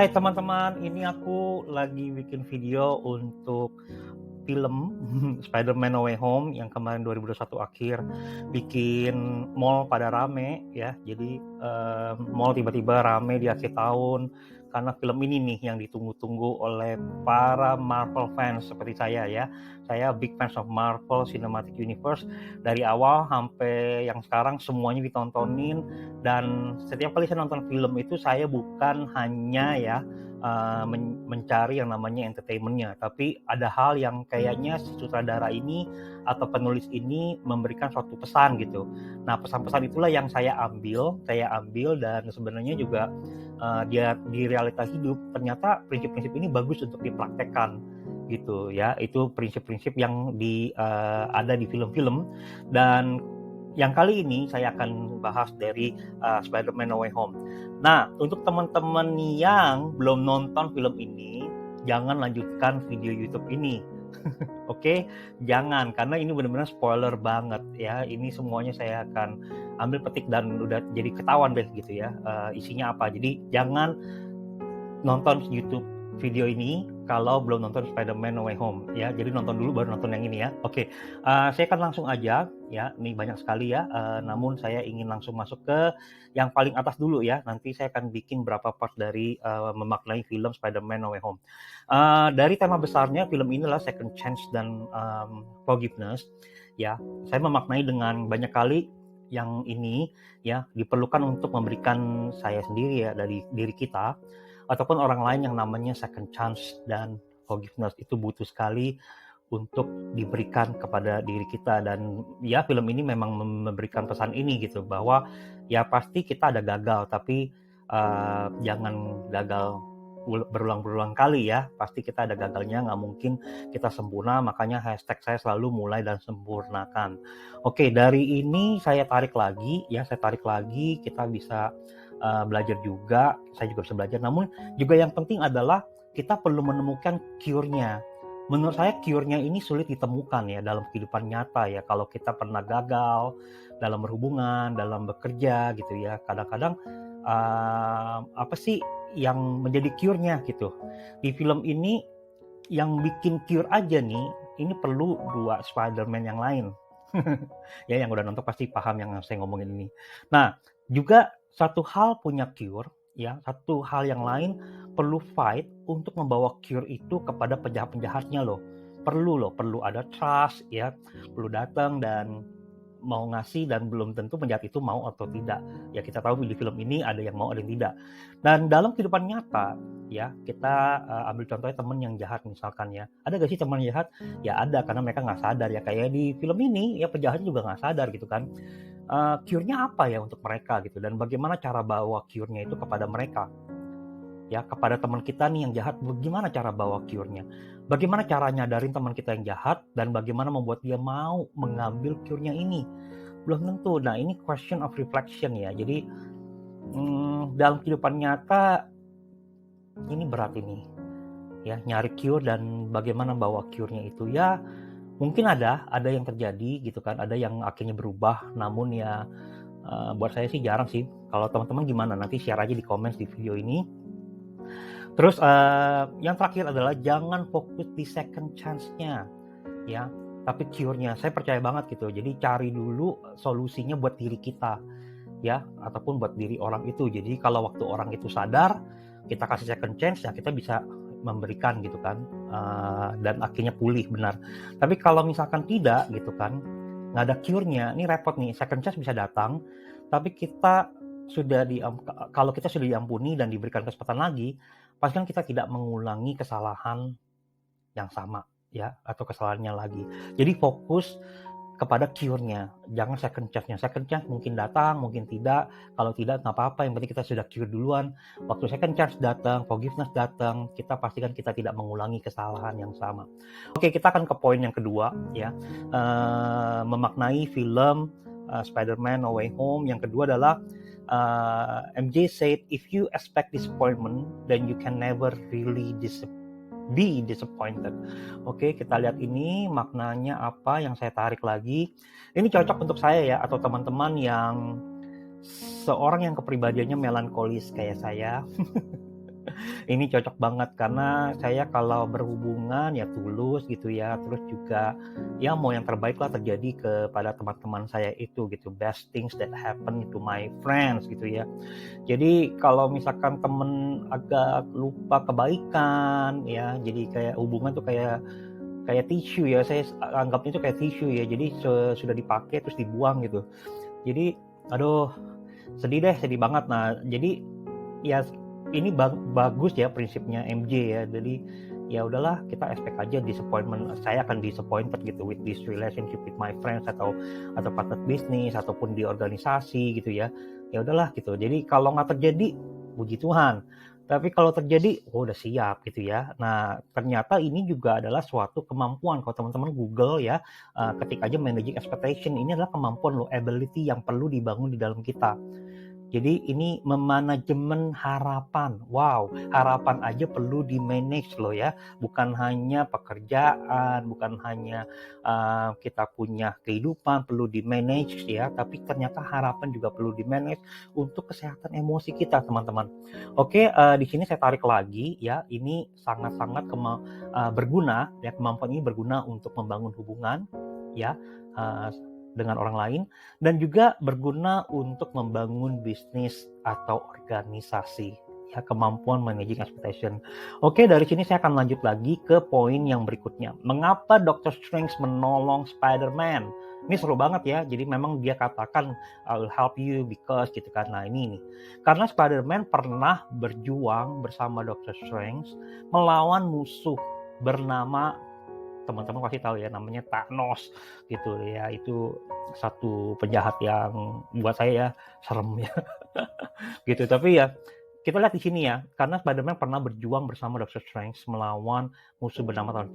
Hai teman-teman, ini aku lagi bikin video untuk film Spider-Man No Way Home yang kemarin 2021 akhir bikin mall pada rame ya. Jadi mall tiba-tiba rame di akhir tahun karena film ini nih yang ditunggu-tunggu oleh para Marvel fans seperti saya ya. Saya big fans of Marvel Cinematic Universe dari awal sampai yang sekarang semuanya ditontonin, dan setiap kali saya nonton film itu saya bukan hanya ya mencari yang namanya entertainmentnya, tapi ada hal yang kayaknya si sutradara ini atau penulis ini memberikan suatu pesan gitu. Nah, pesan-pesan itulah yang saya ambil dan sebenarnya juga dia di realita hidup ternyata prinsip-prinsip ini bagus untuk dipraktekkan gitu ya. Itu prinsip-prinsip yang ada di film-film, dan yang kali ini saya akan bahas dari Spider-Man No Way Home. Nah, untuk teman-teman yang belum nonton film ini, jangan lanjutkan video YouTube ini. Oke, jangan, karena ini benar-benar spoiler banget ya. Ini semuanya saya akan ambil petik dan udah jadi ketahuan deh gitu ya, isinya apa. Jadi jangan nonton YouTube video ini kalau belum nonton Spider-Man No Way Home ya. Jadi nonton dulu baru nonton yang ini ya. Oke, saya akan langsung aja ya. Ini banyak sekali ya, namun saya ingin langsung masuk ke yang paling atas dulu ya. Nanti saya akan bikin berapa part dari memaknai film Spider-Man No Way Home. Dari tema besarnya film ini adalah second chance dan forgiveness ya. Saya memaknai dengan banyak kali yang ini ya diperlukan untuk memberikan saya sendiri ya, dari diri kita ataupun orang lain, yang namanya second chance dan forgiveness. Itu butuh sekali untuk diberikan kepada diri kita, dan ya film ini memang memberikan pesan ini gitu, bahwa ya pasti kita ada gagal, tapi jangan gagal berulang-berulang kali ya. Pasti kita ada gagalnya, nggak mungkin kita sempurna, makanya hashtag saya selalu mulai dan sempurnakan. Oke, dari ini saya tarik lagi, kita bisa belajar juga, saya juga bisa belajar. Namun juga yang penting adalah kita perlu menemukan cure-nya. Menurut saya cure-nya ini sulit ditemukan ya dalam kehidupan nyata ya. Kalau kita pernah gagal dalam berhubungan, dalam bekerja gitu ya, kadang-kadang apa sih yang menjadi cure-nya gitu. Di film ini yang bikin cure aja nih, ini perlu 2 Spider-Man yang lain. Ya, yang udah nonton pasti paham yang saya ngomongin ini. Nah, juga satu hal punya cure, ya, satu hal yang lain perlu fight untuk membawa cure itu kepada penjahat-penjahatnya loh. Perlu ada trust ya, perlu datang dan mau ngasih, dan belum tentu penjahat itu mau atau tidak. Ya, kita tahu di film ini ada yang mau, ada yang tidak. Dan dalam kehidupan nyata ya, kita ambil contohnya teman yang jahat misalkan ya. Ada gak sih teman jahat? Ya ada, karena mereka nggak sadar ya. Kayak di film ini ya, penjahatnya juga nggak sadar gitu kan. Cure-nya apa ya untuk mereka gitu, dan bagaimana cara bawa cure-nya itu kepada mereka ya, kepada teman kita nih yang jahat. Bagaimana cara bawa cure-nya, bagaimana cara nyadarin teman kita yang jahat, dan bagaimana membuat dia mau mengambil cure-nya ini, belum tentu. Nah, ini question of reflection ya. Jadi dalam kehidupan nyata ini berat ini ya, nyari cure dan bagaimana bawa cure-nya itu ya. Mungkin ada yang terjadi gitu kan, ada yang akhirnya berubah, namun ya buat saya sih jarang sih. Kalau teman-teman gimana? Nanti share aja di komen di video ini. Terus yang terakhir adalah jangan fokus di second chance-nya ya, tapi cure-nya. Saya percaya banget gitu. Jadi cari dulu solusinya buat diri kita ya, ataupun buat diri orang itu. Jadi kalau waktu orang itu sadar, kita kasih second chance ya, kita bisa memberikan gitu kan, dan akhirnya pulih benar. Tapi kalau misalkan tidak gitu kan, nggak ada cure-nya, ini repot nih. Second chance bisa datang, tapi kita kalau kita sudah diampuni dan diberikan kesempatan lagi, pasti kan kita tidak mengulangi kesalahan yang sama ya, atau kesalahannya lagi. Jadi fokus kepada cure-nya, jangan second chance-nya. Second chance mungkin datang, mungkin tidak. Kalau tidak, nggak apa-apa, yang penting kita sudah cure duluan. Waktu second chance datang, forgiveness datang, kita pastikan kita tidak mengulangi kesalahan yang sama. Oke, kita akan ke poin yang kedua ya, memaknai film Spider-Man No Way Home. Yang kedua adalah MJ said, if you expect disappointment, then you can never really be disappointed. Oke, kita lihat ini maknanya apa yang saya tarik lagi. Ini cocok untuk saya ya, atau teman-teman yang seorang yang kepribadiannya melankolis kayak saya. Ini cocok banget karena saya kalau berhubungan ya tulus gitu ya, terus juga ya mau yang terbaik lah terjadi kepada teman-teman saya itu gitu, best things that happen to my friends gitu ya. Jadi kalau misalkan temen agak lupa kebaikan ya, jadi kayak hubungan tuh kayak kayak tisu ya, saya anggapnya itu kayak tisu ya, jadi sudah dipakai terus dibuang gitu. Jadi aduh, sedih banget. Nah jadi ya ini bagus ya prinsipnya MJ ya, jadi ya udahlah kita expect aja disappointment, saya akan disappointed gitu with this relationship with my friends atau partner bisnis ataupun di organisasi gitu ya. Ya udahlah gitu, jadi kalau nggak terjadi puji Tuhan, tapi kalau terjadi udah siap gitu ya. Nah ternyata ini juga adalah suatu kemampuan, kalau teman-teman Google ya, ketik aja managing expectation, ini adalah kemampuan loh, ability yang perlu dibangun di dalam kita. Jadi ini memanajemen harapan. Wow, harapan aja perlu di-manage loh ya. Bukan hanya pekerjaan, bukan hanya kita punya kehidupan perlu di-manage ya, tapi ternyata harapan juga perlu di-manage untuk kesehatan emosi kita, teman-teman. Oke, di sini saya tarik lagi ya. Ini sangat-sangat berguna ya, kemampuan ini berguna untuk membangun hubungan ya dengan orang lain, dan juga berguna untuk membangun bisnis atau organisasi ya, kemampuan managing expectation. Oke, dari sini saya akan lanjut lagi ke poin yang berikutnya. Mengapa Dr. Strange menolong Spider-Man? Ini seru banget ya. Jadi memang dia katakan I will help you because gitu kan. Nah ini nih. Karena Spider-Man pernah berjuang bersama Dr. Strange melawan musuh bernama, teman-teman pasti tahu ya, namanya Thanos gitu ya. Itu satu penjahat yang buat saya ya serem ya gitu. Tapi ya kita lihat di sini ya, karena Spider-Man pernah berjuang bersama Doctor Strange melawan musuh bernama Thanos.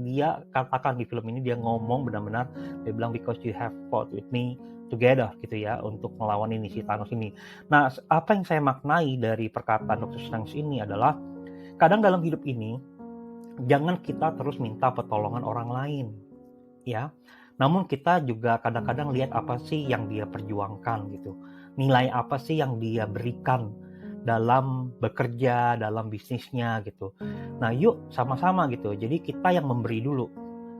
Dia katakan di film ini, dia ngomong benar-benar, dia bilang because you have fought with me together gitu ya, untuk melawan ini si Thanos ini. Nah apa yang saya maknai dari perkataan Doctor Strange ini adalah, kadang dalam hidup ini jangan kita terus minta pertolongan orang lain ya, namun kita juga kadang-kadang lihat apa sih yang dia perjuangkan gitu, nilai apa sih yang dia berikan dalam bekerja, dalam bisnisnya gitu. Nah yuk sama-sama gitu, jadi kita yang memberi dulu,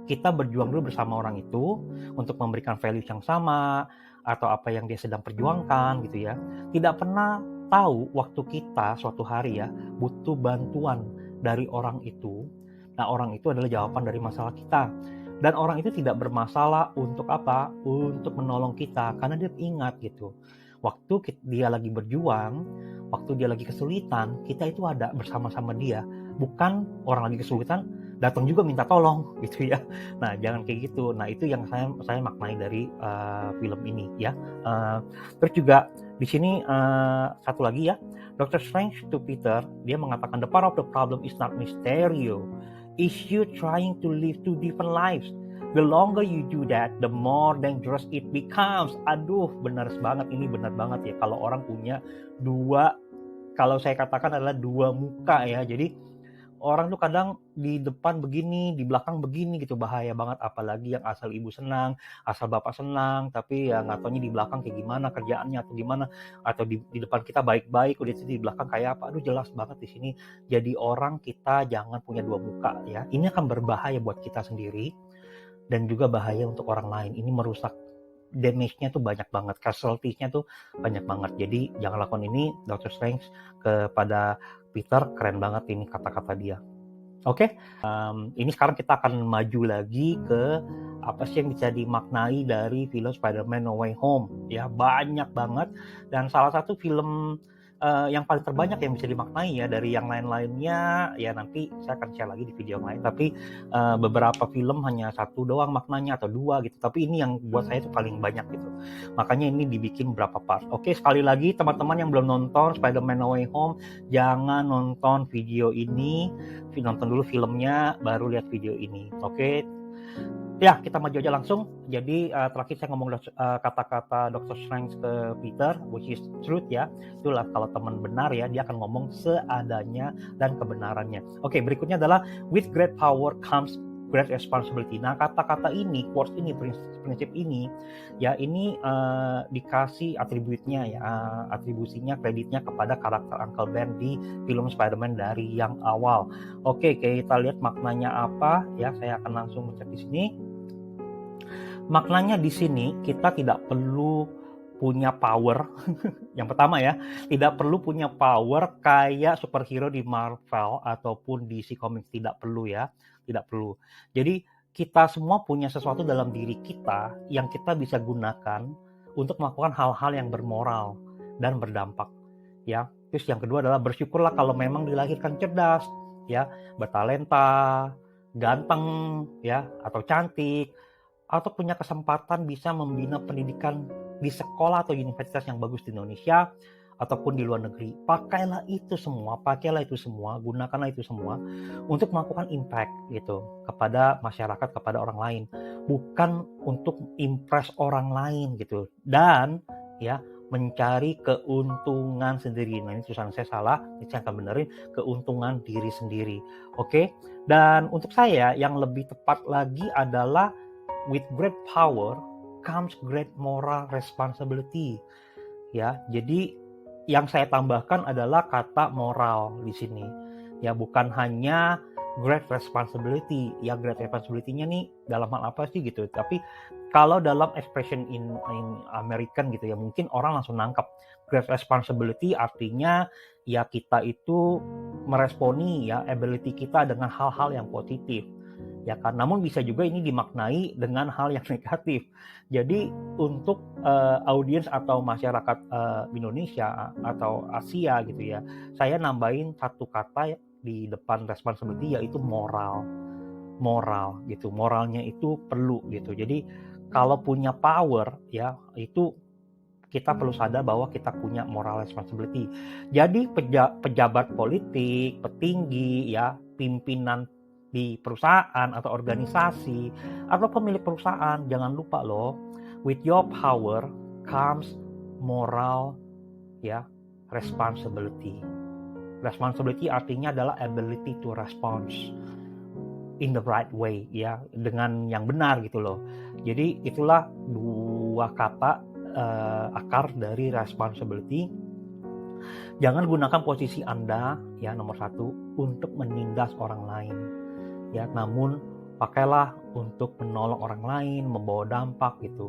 kita berjuang dulu bersama orang itu untuk memberikan values yang sama atau apa yang dia sedang perjuangkan gitu ya. Tidak pernah tahu waktu kita suatu hari ya butuh bantuan dari orang itu. Nah orang itu adalah jawaban dari masalah kita, dan orang itu tidak bermasalah untuk apa? Untuk menolong kita, karena dia ingat gitu, waktu dia lagi berjuang, waktu dia lagi kesulitan, kita itu ada bersama-sama dia. Bukan orang lagi kesulitan datang juga minta tolong gitu ya. Nah jangan kayak gitu. Nah itu yang saya maknai dari film ini ya. Terus juga di sini satu lagi ya, Dr. Strange to Peter, dia mengatakan the part of the problem is not Mysterio, is you trying to live two different lives. The longer you do that, the more dangerous it becomes. Aduh, benar banget, ini benar banget ya. Kalau orang punya dua, kalau saya katakan adalah dua muka ya. Jadi orang tuh kadang di depan begini, di belakang begini gitu, bahaya banget. Apalagi yang asal ibu senang, asal bapak senang, tapi ya nggak taunya di belakang kayak gimana kerjaannya atau gimana, atau di depan kita baik-baik, udah di belakang kayak apa. Aduh jelas banget di sini. Jadi orang, kita jangan punya dua muka ya. Ini akan berbahaya buat kita sendiri dan juga bahaya untuk orang lain. Ini merusak, damage-nya tuh banyak banget, casualties-nya tuh banyak banget. Jadi jangan lakukan ini. Dr. Strange kepada Peter, keren banget ini kata-kata dia. Oke, ini sekarang kita akan maju lagi ke apa sih yang bisa dimaknai dari film Spider-Man No Way Home ya, banyak banget, dan salah satu film yang paling terbanyak yang bisa dimaknai ya. Dari yang lain-lainnya ya nanti saya akan share lagi di video yang lain, tapi beberapa film hanya satu doang maknanya atau dua gitu, tapi ini yang buat saya itu paling banyak gitu, makanya ini dibikin berapa part. Oke, sekali lagi teman-teman yang belum nonton Spider-Man No Way Home, jangan nonton video ini, nonton dulu filmnya baru lihat video ini. Oke ya, kita maju aja langsung. Jadi terakhir saya ngomong kata-kata Dr. Strange ke Peter, which is truth ya. Itulah kalau teman benar ya, dia akan ngomong seadanya dan kebenarannya. Oke, berikutnya adalah with great power comes great responsibility. Nah, kata-kata ini, quotes ini, prinsip ini, ya ini dikasih atributnya ya, atribusinya, kreditnya kepada karakter Uncle Ben di film Spider-Man dari yang awal. Oke, kita lihat maknanya apa ya. Saya akan langsung mencet di sini. Maknanya di sini kita tidak perlu punya power. Yang pertama ya, tidak perlu punya power kayak superhero di Marvel ataupun DC Comics, tidak perlu ya, tidak perlu. Jadi kita semua punya sesuatu dalam diri kita yang kita bisa gunakan untuk melakukan hal-hal yang bermoral dan berdampak ya. Terus yang kedua adalah bersyukurlah kalau memang dilahirkan cerdas ya, bertalenta, ganteng ya, atau cantik, atau punya kesempatan bisa membina pendidikan di sekolah atau universitas yang bagus di Indonesia ataupun di luar negeri. Pakailah itu semua, gunakanlah itu semua untuk melakukan impact gitu kepada masyarakat, kepada orang lain, bukan untuk impress orang lain gitu. Dan ya, mencari keuntungan sendiri. Nah, ini tulisan saya salah, ini saya akan benerin, keuntungan diri sendiri. Oke? Dan untuk saya yang lebih tepat lagi adalah with great power comes great moral responsibility. Ya, jadi yang saya tambahkan adalah kata moral di sini. Ya, bukan hanya great responsibility. Ya, great responsibility-nya nih dalam hal apa sih gitu. Tapi kalau dalam expression in American gitu ya, mungkin orang langsung nangkep. Great responsibility artinya ya kita itu meresponi ya ability kita dengan hal-hal yang positif. Ya kan, namun bisa juga ini dimaknai dengan hal yang negatif. Jadi untuk audiens atau masyarakat Indonesia atau Asia gitu ya, saya nambahin satu kata di depan responsibility yaitu moral gitu. Moralnya itu perlu gitu. Jadi kalau punya power ya, itu kita perlu sadar bahwa kita punya moral responsibility. Jadi pejabat politik, petinggi ya, pimpinan di perusahaan atau organisasi atau pemilik perusahaan, jangan lupa loh, with your power comes moral ya, responsibility. Responsibility artinya adalah ability to respond in the right way ya, dengan yang benar gitu loh. Jadi itulah dua kata akar dari responsibility. Jangan gunakan posisi Anda ya, nomor satu, untuk menindas orang lain. Ya, namun pakailah untuk menolong orang lain, membawa dampak gitu,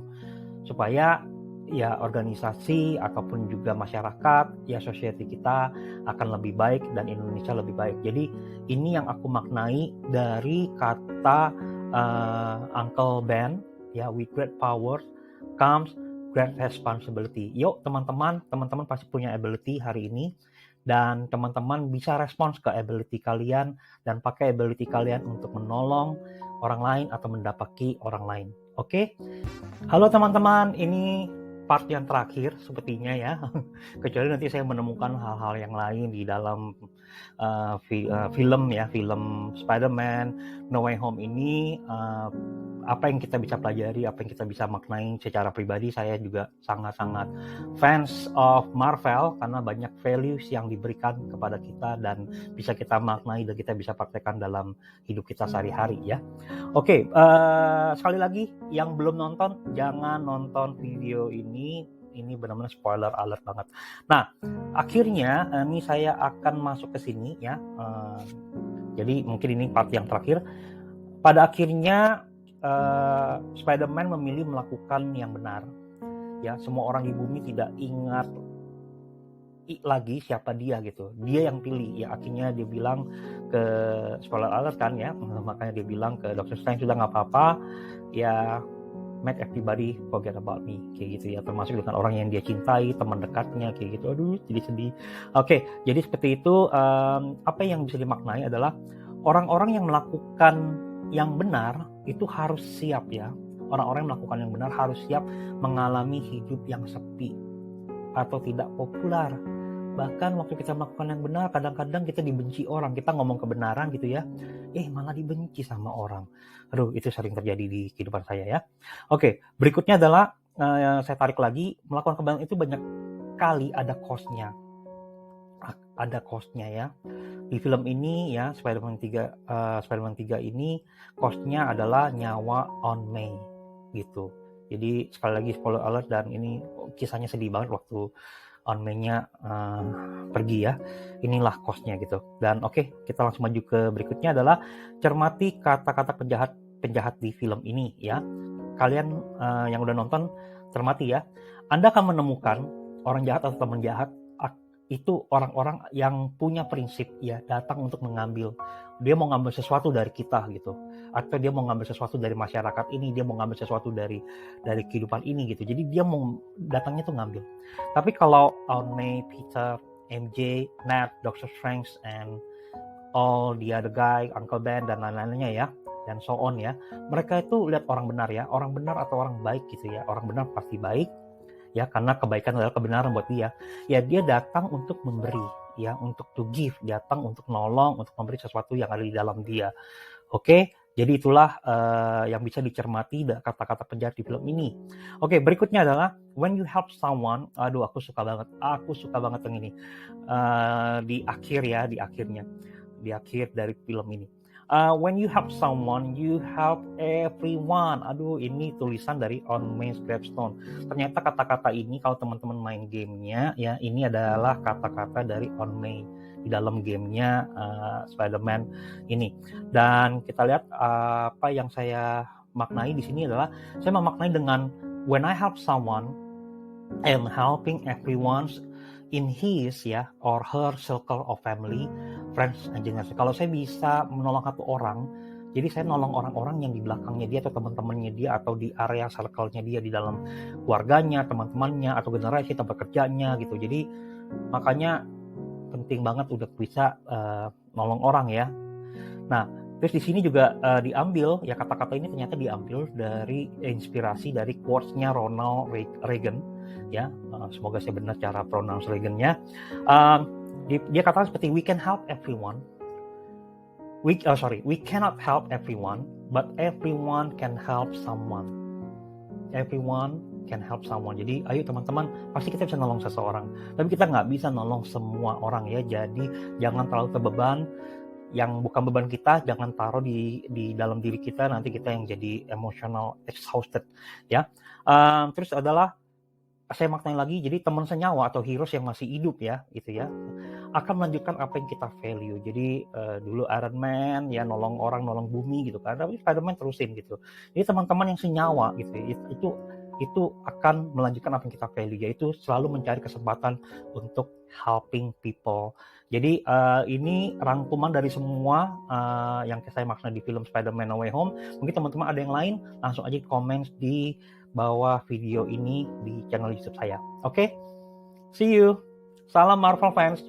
supaya ya organisasi ataupun juga masyarakat ya, society kita akan lebih baik dan Indonesia lebih baik. Jadi ini yang aku maknai dari kata Uncle Ben ya, with great power comes great responsibility. Yuk teman-teman pasti punya ability hari ini, dan teman-teman bisa respons ke ability kalian dan pakai ability kalian untuk menolong orang lain atau mendapati orang lain. Oke? Halo teman-teman, ini part yang terakhir sepertinya ya. Kecuali nanti saya menemukan hal-hal yang lain di dalam film ya, film Spider-Man No Way Home ini. Apa yang kita bisa pelajari, apa yang kita bisa maknai secara pribadi, saya juga sangat-sangat fans of Marvel karena banyak values yang diberikan kepada kita dan bisa kita maknai dan kita bisa praktekkan dalam hidup kita sehari-hari ya. Oke, sekali lagi yang belum nonton, jangan nonton video ini benar-benar spoiler alert banget. Nah, akhirnya ini saya akan masuk ke sini ya. Jadi mungkin ini part yang terakhir. Pada akhirnya Spider-Man memilih melakukan yang benar. Ya, semua orang di bumi tidak ingat lagi siapa dia gitu. Dia yang pilih. Ya, akhirnya dia bilang ke spoiler alert kan ya. Makanya dia bilang ke Dr. Strange, sudah nggak apa-apa. Ya, make everybody forget about me kayak gitu ya, termasuk dengan orang yang dia cintai, teman dekatnya kayak gitu. Aduh, jadi sedih. Oke, jadi seperti itu. Apa yang bisa dimaknai adalah orang-orang yang melakukan yang benar itu harus siap ya. Orang-orang yang melakukan yang benar harus siap mengalami hidup yang sepi atau tidak populer. Bahkan waktu kita melakukan yang benar, kadang-kadang kita dibenci orang. Kita ngomong kebenaran gitu ya, malah dibenci sama orang. Aduh, itu sering terjadi di kehidupan saya ya. Oke, berikutnya adalah saya tarik lagi, melakukan kebenaran itu banyak kali ada cost-nya. Ada cost-nya ya. di film ini ya, Spider-Man 3 ini cost-nya adalah nyawa Aunt May gitu. Jadi sekali lagi spoiler alert, dan ini kisahnya sedih banget waktu Aunt May-nya pergi ya. Inilah cost-nya gitu. Dan oke, kita langsung maju ke berikutnya adalah cermati kata-kata penjahat di film ini ya. Kalian yang udah nonton, cermati ya. Anda akan menemukan orang jahat atau teman jahat itu orang-orang yang punya prinsip ya, datang untuk mengambil. Dia mau ngambil sesuatu dari kita gitu, atau dia mau ngambil sesuatu dari masyarakat ini, dia mau ngambil sesuatu dari kehidupan ini gitu. Jadi dia mau datangnya tuh ngambil. Tapi kalau Aunt May, Peter, MJ, Nat, Doctor Strange, and all the other guy, Uncle Ben dan lain-lainnya ya, dan so on ya, mereka itu lihat orang benar ya, orang benar atau orang baik gitu ya. Orang benar pasti baik ya, karena kebaikan adalah kebenaran buat dia. Ya dia datang untuk memberi ya, untuk to give, datang untuk nolong, untuk memberi sesuatu yang ada di dalam dia. Oke, jadi itulah yang bisa dicermati kata-kata penjahat di film ini. Oke, berikutnya adalah when you help someone. Aduh, aku suka banget yang ini. Di akhir dari film ini. When you help someone, you help everyone. Aduh, ini tulisan dari On May's gravestone. Ternyata kata-kata ini kalau teman-teman main gamenya ya, ini adalah kata-kata dari On May di dalam gamenya Spider-Man ini. Dan kita lihat apa yang saya maknai di sini adalah saya memaknai dengan when I help someone, I am helping everyone in his ya or her circle of family, friends, and generation. Kalau saya bisa menolong satu orang, jadi saya nolong orang-orang yang di belakangnya dia atau teman-temannya dia atau di area circle-nya dia, di dalam keluarganya, teman-temannya, atau generasi tempat kerjanya gitu. Jadi makanya penting banget udah bisa nolong orang ya. Nah, terus di sini juga diambil ya, kata-kata ini ternyata diambil dari inspirasi dari quotes-nya Ronald Reagan ya. Semoga saya benar cara pronounce Reagan-nya. Dia katakan seperti we can help everyone. We cannot help everyone, but everyone can help someone. Everyone can help someone. Jadi ayo teman-teman, pasti kita bisa nolong seseorang, tapi kita nggak bisa nolong semua orang ya. Jadi jangan terlalu terbeban, yang bukan beban kita jangan taruh di dalam diri kita, nanti kita yang jadi emotional exhausted ya. Terus adalah saya maknai lagi, jadi teman senyawa atau heroes yang masih hidup ya gitu ya, akan melanjutkan apa yang kita value. Jadi dulu Iron Man ya nolong orang, nolong bumi gitu kan, tapi Spider-Man terusin gitu. Jadi teman-teman yang senyawa gitu ya, itu akan melanjutkan apa yang kita value, yaitu selalu mencari kesempatan untuk helping people. Jadi ini rangkuman dari semua yang saya maknai di film Spider-Man No Way Home. Mungkin teman-teman ada yang lain, langsung aja komen di bawah video ini di channel YouTube saya. Oke? See you. Salam Marvel fans.